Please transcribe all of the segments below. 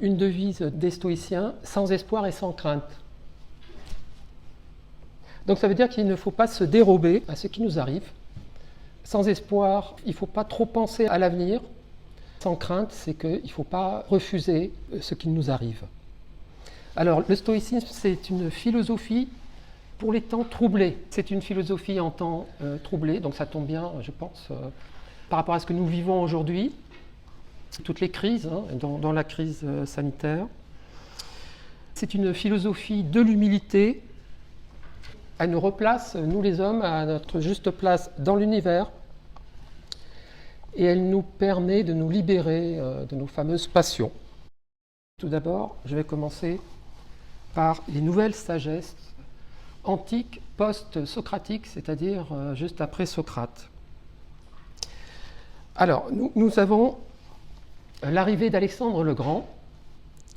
une devise des stoïciens, sans espoir et sans crainte. Donc ça veut dire qu'il ne faut pas se dérober à ce qui nous arrive. Sans espoir, il ne faut pas trop penser à l'avenir. Sans crainte, c'est qu'il ne faut pas refuser ce qui nous arrive. Alors, le stoïcisme, c'est une philosophie pour les temps troublés. C'est une philosophie en temps troublé, donc ça tombe bien, je pense, par rapport à ce que nous vivons aujourd'hui, toutes les crises, dans la crise sanitaire. C'est une philosophie de l'humilité. Elle nous replace, nous les hommes, à notre juste place dans l'univers. Et elle nous permet de nous libérer de nos fameuses passions. Tout d'abord, je vais commencer par les nouvelles sagesses antiques, post-socratiques, c'est-à-dire juste après Socrate. Alors, nous avons l'arrivée d'Alexandre le Grand,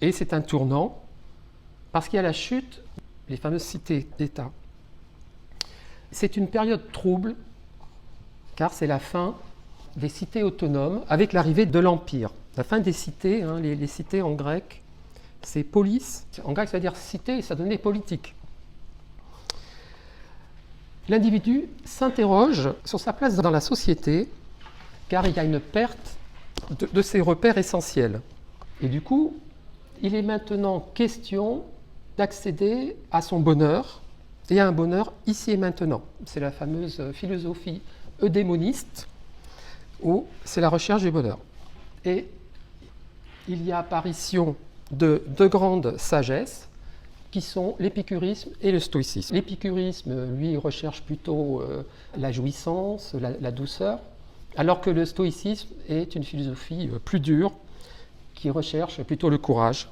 et c'est un tournant, parce qu'il y a la chute des fameuses cités-États. C'est une période trouble, car c'est la fin des cités autonomes avec l'arrivée de l'Empire. La fin des cités, les cités en grec, c'est polis. En grec, ça veut dire cité et ça donnait politique. L'individu s'interroge sur sa place dans la société, car il y a une perte de ses repères essentiels. Et du coup, il est maintenant question d'accéder à son bonheur, et à un bonheur ici et maintenant. C'est la fameuse philosophie eudémoniste, où c'est la recherche du bonheur. Et il y a apparition de deux grandes sagesses, qui sont l'épicurisme et le stoïcisme. L'épicurisme, lui, recherche plutôt la jouissance, la douceur, alors que le stoïcisme est une philosophie plus dure, qui recherche plutôt le courage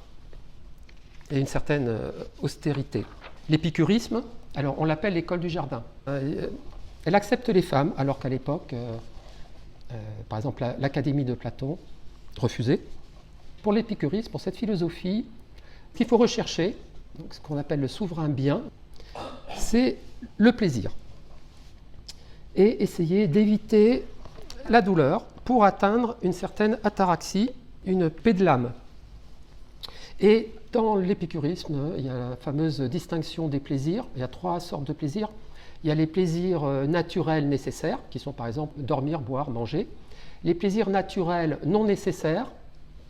et une certaine austérité. L'épicurisme, alors on l'appelle l'école du jardin. Elle accepte les femmes, alors qu'à l'époque, par exemple l'Académie de Platon refusait. Pour l'épicurisme, pour cette philosophie, ce qu'il faut rechercher, donc ce qu'on appelle le souverain bien, c'est le plaisir. Et essayer d'éviter la douleur pour atteindre une certaine ataraxie, une paix de l'âme. Et dans l'épicurisme, il y a la fameuse distinction des plaisirs. Il y a trois sortes de plaisirs. Il y a les plaisirs naturels nécessaires, qui sont par exemple dormir, boire, manger. Les plaisirs naturels non nécessaires,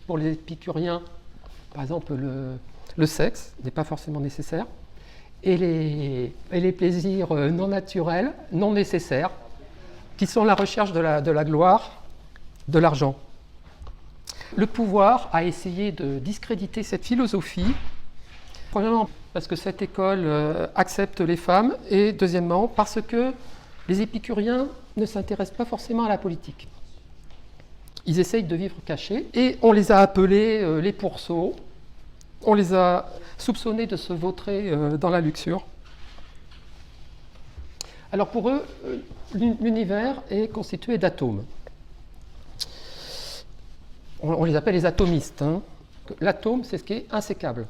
pour les épicuriens, par exemple le sexe n'est pas forcément nécessaire. Et les plaisirs non naturels, non nécessaires, qui sont la recherche de la gloire, de l'argent. Le pouvoir a essayé de discréditer cette philosophie, premièrement parce que cette école accepte les femmes, et deuxièmement parce que les épicuriens ne s'intéressent pas forcément à la politique. Ils essayent de vivre cachés, et on les a appelés les pourceaux, on les a soupçonnés de se vautrer dans la luxure. Alors pour eux, l'univers est constitué d'atomes. On les appelle les atomistes. L'atome, c'est ce qui est insécable.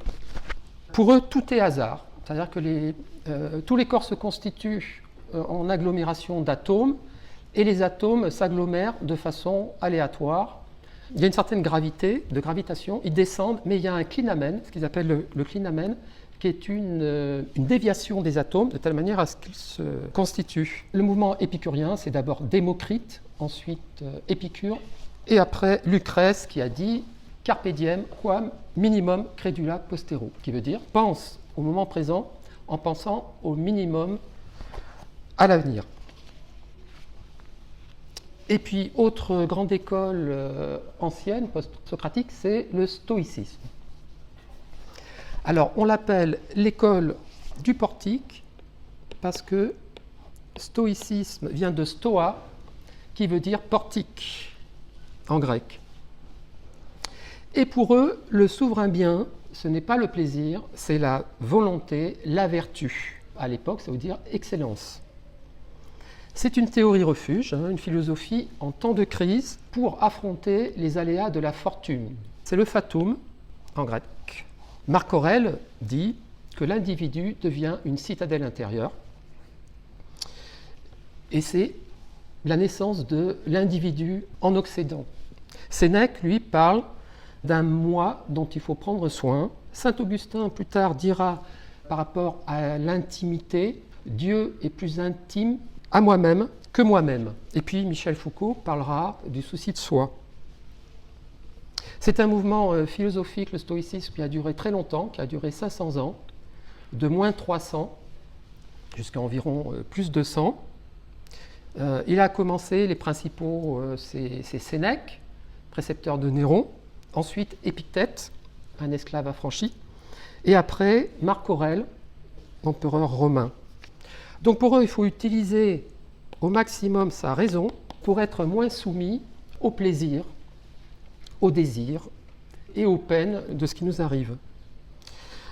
Pour eux, tout est hasard. C'est-à-dire que tous les corps se constituent en agglomération d'atomes, et les atomes s'agglomèrent de façon aléatoire. Il y a une certaine de gravitation, ils descendent, mais il y a un clinamen, ce qu'ils appellent le clinamen, qui est une déviation des atomes, de telle manière à ce qu'ils se constituent. Le mouvement épicurien, c'est d'abord Démocrite, ensuite Épicure, et après Lucrèce qui a dit « Carpe diem, quam minimum credula postero », qui veut dire « pense au moment présent en pensant au minimum à l'avenir ». Et puis, autre grande école ancienne, post-socratique, c'est le stoïcisme. Alors, on l'appelle l'école du portique parce que stoïcisme vient de stoa, qui veut dire portique en grec. Et pour eux, le souverain bien, ce n'est pas le plaisir, c'est la volonté, la vertu. À l'époque, ça veut dire excellence. C'est une théorie refuge, une philosophie en temps de crise pour affronter les aléas de la fortune. C'est le fatum en grec. Marc Aurèle dit que l'individu devient une citadelle intérieure, et c'est la naissance de l'individu en Occident. Sénèque, lui, parle d'un moi dont il faut prendre soin. Saint Augustin, plus tard, dira par rapport à l'intimité, Dieu est plus intime à moi-même que moi-même. Et puis Michel Foucault parlera du souci de soi. C'est un mouvement philosophique, le stoïcisme, qui a duré très longtemps, qui a duré 500 ans, de moins 300 jusqu'à environ plus 200. Il a commencé, les principaux, c'est Sénèque, précepteur de Néron, ensuite Épictète, un esclave affranchi, et après Marc Aurèle, empereur romain. Donc pour eux, il faut utiliser au maximum sa raison pour être moins soumis au plaisir, au désir et aux peines de ce qui nous arrive.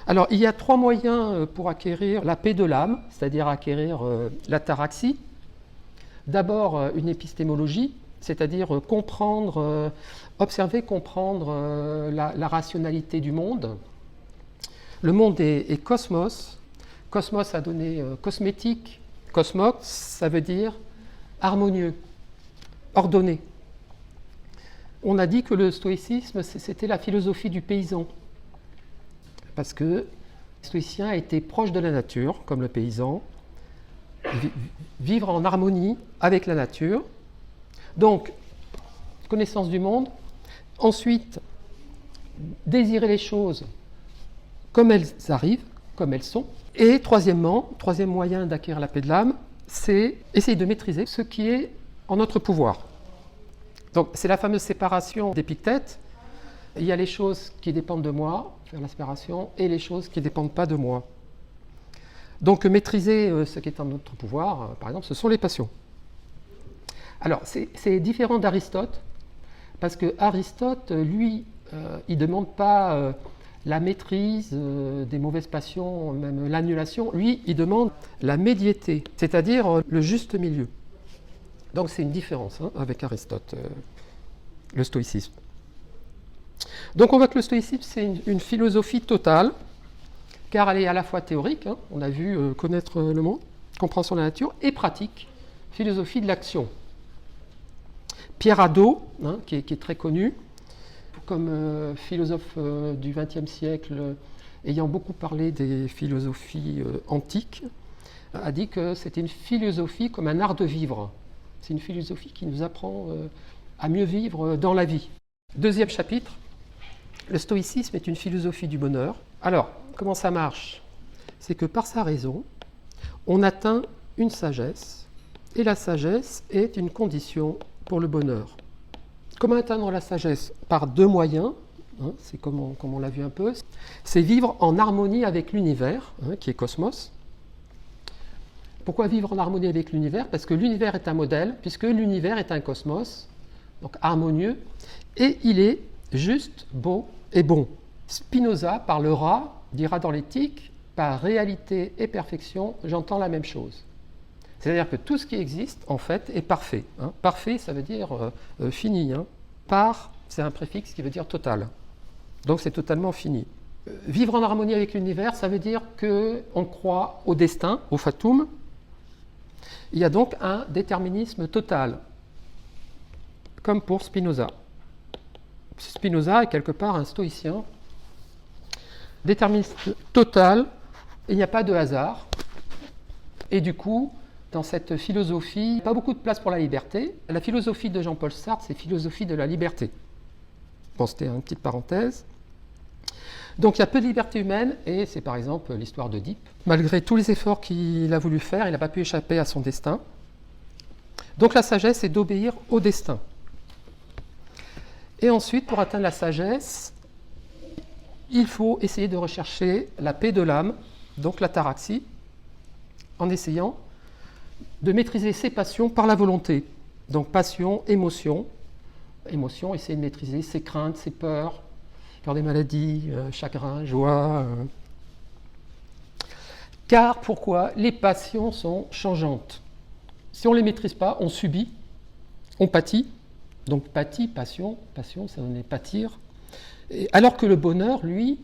Alors, il y a 3 moyens pour acquérir la paix de l'âme, c'est-à-dire acquérir l'ataraxie. D'abord, une épistémologie, c'est-à-dire observer, comprendre la rationalité du monde. Le monde est cosmos. Cosmos a donné cosmétique. Cosmos, ça veut dire harmonieux, ordonné. On a dit que le stoïcisme, c'était la philosophie du paysan. Parce que le stoïcien était proche de la nature, comme le paysan, vivre en harmonie avec la nature. Donc, connaissance du monde. Ensuite, désirer les choses comme elles arrivent, comme elles sont. Et troisièmement, troisième moyen d'acquérir la paix de l'âme, c'est essayer de maîtriser ce qui est en notre pouvoir. Donc, c'est la fameuse séparation d'Épictète. Il y a les choses qui dépendent de moi, faire la séparation, et les choses qui ne dépendent pas de moi. Donc, maîtriser ce qui est en notre pouvoir, par exemple, ce sont les passions. Alors, c'est différent d'Aristote, parce que Aristote, lui, il ne demande pas la maîtrise des mauvaises passions, même l'annulation. Lui, il demande la médiété, c'est-à-dire le juste milieu. Donc, c'est une différence avec Aristote, le stoïcisme. Donc, on voit que le stoïcisme, c'est une philosophie totale, car elle est à la fois théorique, on a vu connaître le monde, compréhension de la nature, et pratique, philosophie de l'action. Pierre Hadot, qui est très connu, comme philosophe du XXe siècle, ayant beaucoup parlé des philosophies antiques, a dit que c'était une philosophie comme un art de vivre. C'est une philosophie qui nous apprend à mieux vivre dans la vie. Deuxième chapitre, le stoïcisme est une philosophie du bonheur. Alors, comment ça marche? C'est que par sa raison, on atteint une sagesse, et la sagesse est une condition pour le bonheur. Comment atteindre la sagesse? Par 2 moyens, c'est comme on l'a vu un peu, c'est vivre en harmonie avec l'univers, qui est cosmos. Pourquoi vivre en harmonie avec l'univers? Parce que l'univers est un modèle, puisque l'univers est un cosmos, donc harmonieux, et il est juste, beau et bon. Spinoza parlera, dira dans l'éthique, par réalité et perfection, j'entends la même chose. C'est-à-dire que tout ce qui existe, en fait, est parfait. Parfait, ça veut dire fini. Par, c'est un préfixe qui veut dire total. Donc c'est totalement fini. Vivre en harmonie avec l'univers, ça veut dire qu'on croit au destin, au fatum. Il y a donc un déterminisme total, comme pour Spinoza. Spinoza est quelque part un stoïcien. Déterminisme total, il n'y a pas de hasard. Et du coup, dans cette philosophie, pas beaucoup de place pour la liberté. La philosophie de Jean-Paul Sartre, c'est philosophie de la liberté. Bon, c'était une petite parenthèse. Donc il y a peu de liberté humaine, et c'est par exemple l'histoire d'Oedipe. Malgré tous les efforts qu'il a voulu faire, il n'a pas pu échapper à son destin. Donc la sagesse est d'obéir au destin. Et ensuite, pour atteindre la sagesse, il faut essayer de rechercher la paix de l'âme, donc l'ataraxie, en essayant de maîtriser ses passions par la volonté. Donc passion, émotion. Émotion, essayer de maîtriser ses craintes, ses peurs, peur des maladies, chagrin, joie. Car, pourquoi? Les passions sont changeantes. Si on ne les maîtrise pas, on subit, on pâtit. Donc pâtit, passion, ça donne pâtir. Et alors que le bonheur, lui,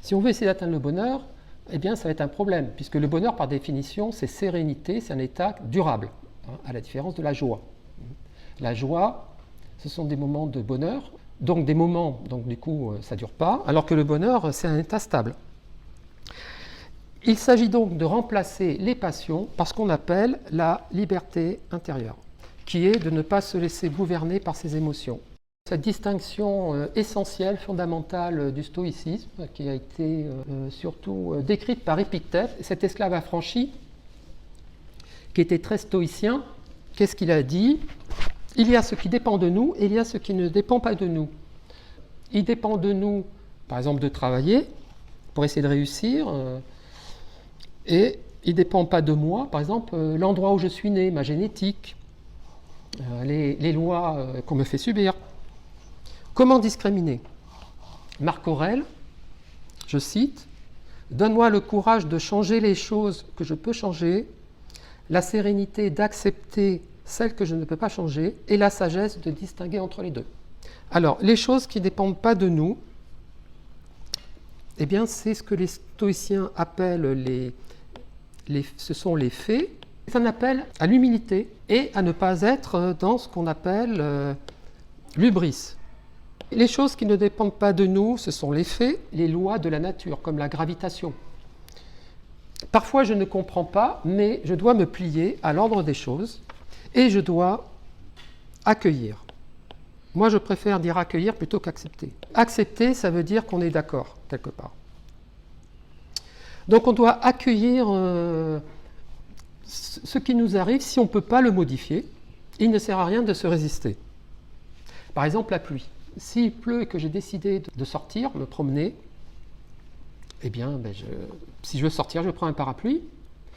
si on veut essayer d'atteindre le bonheur, eh bien, ça va être un problème, puisque le bonheur, par définition, c'est sérénité, c'est un état durable, à la différence de la joie. La joie, ce sont des moments de bonheur, donc des moments, donc du coup ça ne dure pas, alors que le bonheur c'est un état stable. Il s'agit donc de remplacer les passions par ce qu'on appelle la liberté intérieure, qui est de ne pas se laisser gouverner par ses émotions. Cette distinction essentielle, fondamentale du stoïcisme, qui a été surtout décrite par Épictète, cet esclave affranchi, qui était très stoïcien, qu'est-ce qu'il a dit? Il y a ce qui dépend de nous et il y a ce qui ne dépend pas de nous. Il dépend de nous, par exemple, de travailler pour essayer de réussir, et il ne dépend pas de moi, par exemple, l'endroit où je suis né, ma génétique, les lois qu'on me fait subir. Comment discriminer? Marc Aurèle, je cite, « Donne-moi le courage de changer les choses que je peux changer, la sérénité d'accepter celles que je ne peux pas changer et la sagesse de distinguer entre les deux. » Alors, les choses qui ne dépendent pas de nous, eh bien, c'est ce que les stoïciens appellent ce sont les faits. C'est un appel à l'humilité et à ne pas être dans ce qu'on appelle l'hubris. Les choses qui ne dépendent pas de nous, ce sont les faits, les lois de la nature, comme la gravitation. Parfois, je ne comprends pas, mais je dois me plier à l'ordre des choses et je dois accueillir. Moi, je préfère dire accueillir plutôt qu'accepter. Accepter, ça veut dire qu'on est d'accord, quelque part. Donc, on doit accueillir ce qui nous arrive si on ne peut pas le modifier. Il ne sert à rien de se résister. Par exemple, la pluie. S'il pleut et que j'ai décidé de sortir, me promener, eh bien, si je veux sortir, je prends un parapluie.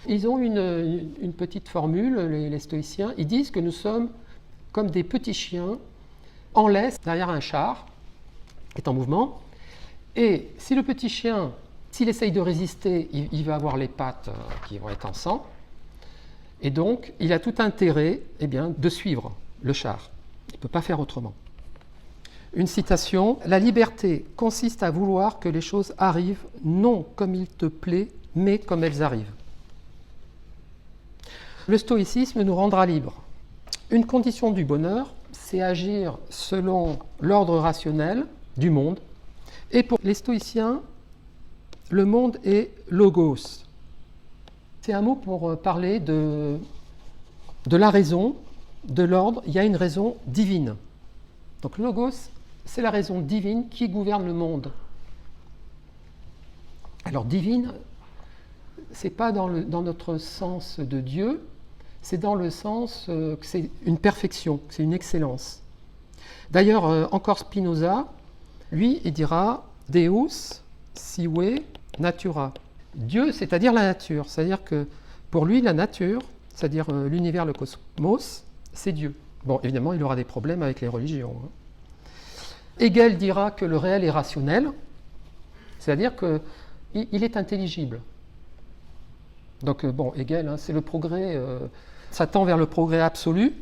Ils ont une petite formule, les stoïciens. Ils disent que nous sommes comme des petits chiens en laisse derrière un char qui est en mouvement. Et si le petit chien, s'il essaye de résister, il va avoir les pattes qui vont être en sang. Et donc, il a tout intérêt de suivre le char. Il ne peut pas faire autrement. Une citation, « La liberté consiste à vouloir que les choses arrivent non comme il te plaît, mais comme elles arrivent. » Le stoïcisme nous rendra libres. Une condition du bonheur, c'est agir selon l'ordre rationnel du monde. Et pour les stoïciens, le monde est logos. C'est un mot pour parler de la raison, de l'ordre. Il y a une raison divine. Donc logos, c'est la raison divine qui gouverne le monde. Alors divine, ce n'est pas dans notre sens de Dieu, c'est dans le sens que c'est une perfection, que c'est une excellence. D'ailleurs, encore Spinoza, lui, il dira « Deus sive natura ». Dieu, c'est-à-dire la nature. C'est-à-dire que pour lui, la nature, c'est-à-dire l'univers, le cosmos, c'est Dieu. Bon, évidemment, il aura des problèmes avec les religions. Hegel dira que le réel est rationnel, c'est-à-dire qu'il est intelligible. Donc, Hegel, c'est le progrès, ça tend vers le progrès absolu.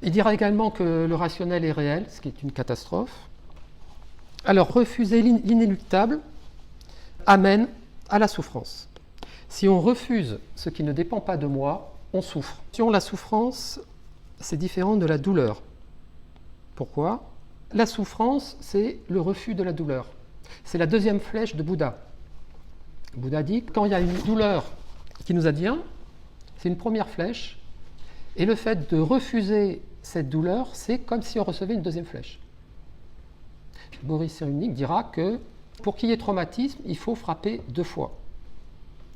Il dira également que le rationnel est réel, ce qui est une catastrophe. Alors, refuser l'inéluctable amène à la souffrance. Si on refuse ce qui ne dépend pas de moi, on souffre. La souffrance, c'est différent de la douleur. Pourquoi? La souffrance, c'est le refus de la douleur. C'est la deuxième flèche de Bouddha. Bouddha dit que quand il y a une douleur qui nous advient, c'est une première flèche, et le fait de refuser cette douleur, c'est comme si on recevait une deuxième flèche. Boris Cyrulnik dira que pour qu'il y ait traumatisme, il faut frapper 2 fois.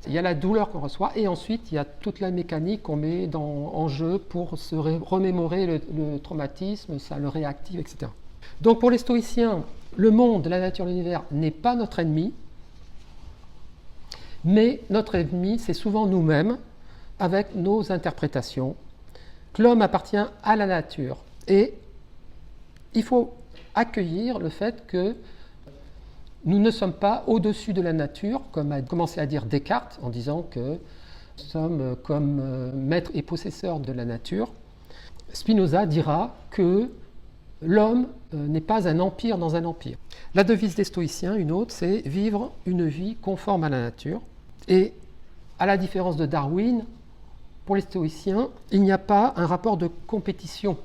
Il y a la douleur qu'on reçoit et ensuite il y a toute la mécanique qu'on met en jeu pour se remémorer le traumatisme, ça le réactive, etc. Donc pour les stoïciens, le monde, la nature, l'univers n'est pas notre ennemi, mais notre ennemi, c'est souvent nous-mêmes, avec nos interprétations. L'homme appartient à la nature et il faut accueillir le fait que nous ne sommes pas au-dessus de la nature, comme a commencé à dire Descartes, en disant que nous sommes comme maîtres et possesseurs de la nature. Spinoza dira que l'homme n'est pas un empire dans un empire. La devise des stoïciens, une autre, c'est vivre une vie conforme à la nature. Et à la différence de Darwin, pour les stoïciens, il n'y a pas un rapport de compétition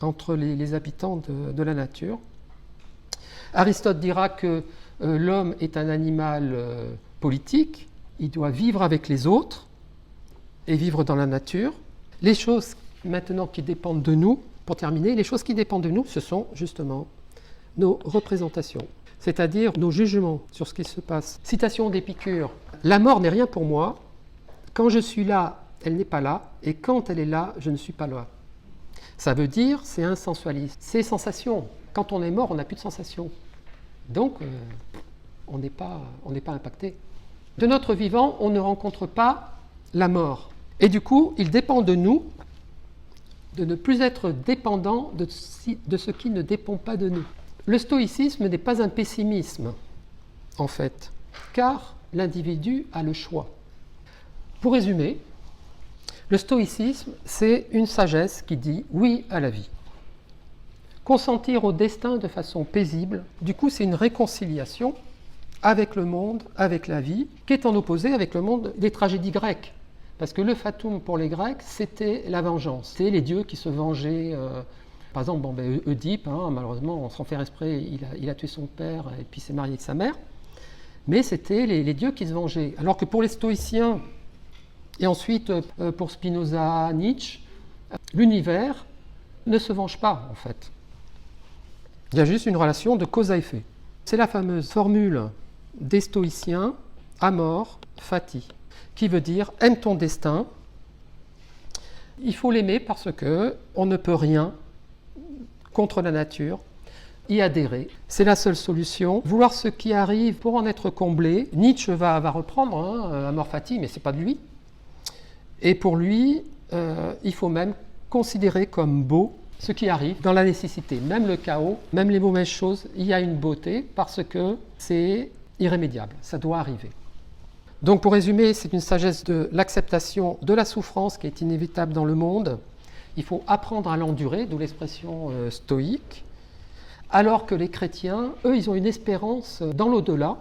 entre les habitants de la nature. Aristote dira que l'homme est un animal politique, il doit vivre avec les autres et vivre dans la nature. Les choses maintenant qui dépendent de nous, pour terminer, les choses qui dépendent de nous, ce sont justement nos représentations, c'est-à-dire nos jugements sur ce qui se passe. Citation d'Épicure, « La mort n'est rien pour moi, quand je suis là, elle n'est pas là, et quand elle est là, je ne suis pas là. » Ça veut dire, c'est un sensualiste, c'est sensation. Quand on est mort, on n'a plus de sensation. Donc, on n'est pas impacté. De notre vivant, on ne rencontre pas la mort. Et du coup, il dépend de nous de ne plus être dépendant de ce qui ne dépend pas de nous. Le stoïcisme n'est pas un pessimisme, en fait, car l'individu a le choix. Pour résumer, le stoïcisme, c'est une sagesse qui dit oui à la vie. Consentir au destin de façon paisible, du coup, c'est une réconciliation avec le monde, avec la vie, qui est en opposé avec le monde des tragédies grecques. Parce que le fatum pour les Grecs, c'était la vengeance. C'était les dieux qui se vengeaient. Par exemple, Oedipe, malheureusement, sans faire exprès, il a tué son père et puis s'est marié avec sa mère. Mais c'était les dieux qui se vengeaient. Alors que pour les stoïciens, et ensuite pour Spinoza, Nietzsche, l'univers ne se venge pas, en fait. Il y a juste une relation de cause à effet. C'est la fameuse formule des stoïciens, amor fati, qui veut dire « aime ton destin ». Il faut l'aimer parce qu'on ne peut rien contre la nature, y adhérer. C'est la seule solution. Vouloir ce qui arrive pour en être comblé. Nietzsche va reprendre amor fati, mais ce n'est pas de lui. Et pour lui, il faut même considérer comme beau ce qui arrive dans la nécessité. Même le chaos, même les mauvaises choses, il y a une beauté parce que c'est irrémédiable, ça doit arriver. Donc pour résumer, c'est une sagesse de l'acceptation de la souffrance qui est inévitable dans le monde. Il faut apprendre à l'endurer, d'où l'expression stoïque, alors que les chrétiens, eux, ils ont une espérance dans l'au-delà,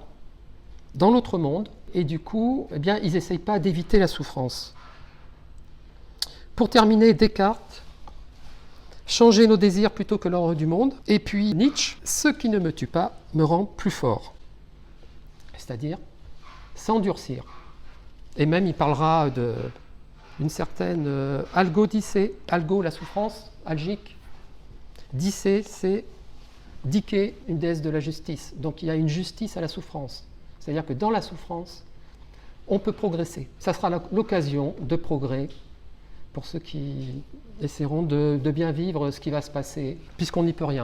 dans l'autre monde, et du coup, eh bien, ils n'essayent pas d'éviter la souffrance. Pour terminer, Descartes, changer nos désirs plutôt que l'ordre du monde. Et puis Nietzsche, ce qui ne me tue pas me rend plus fort. C'est-à-dire s'endurcir. Et même il parlera d'une certaine algodicée. Algo, la souffrance, algique. Dicée, c'est Dike, une déesse de la justice. Donc il y a une justice à la souffrance. C'est-à-dire que dans la souffrance, on peut progresser. Ça sera l'occasion de progrès pour ceux qui essaieront de bien vivre ce qui va se passer, puisqu'on n'y peut rien.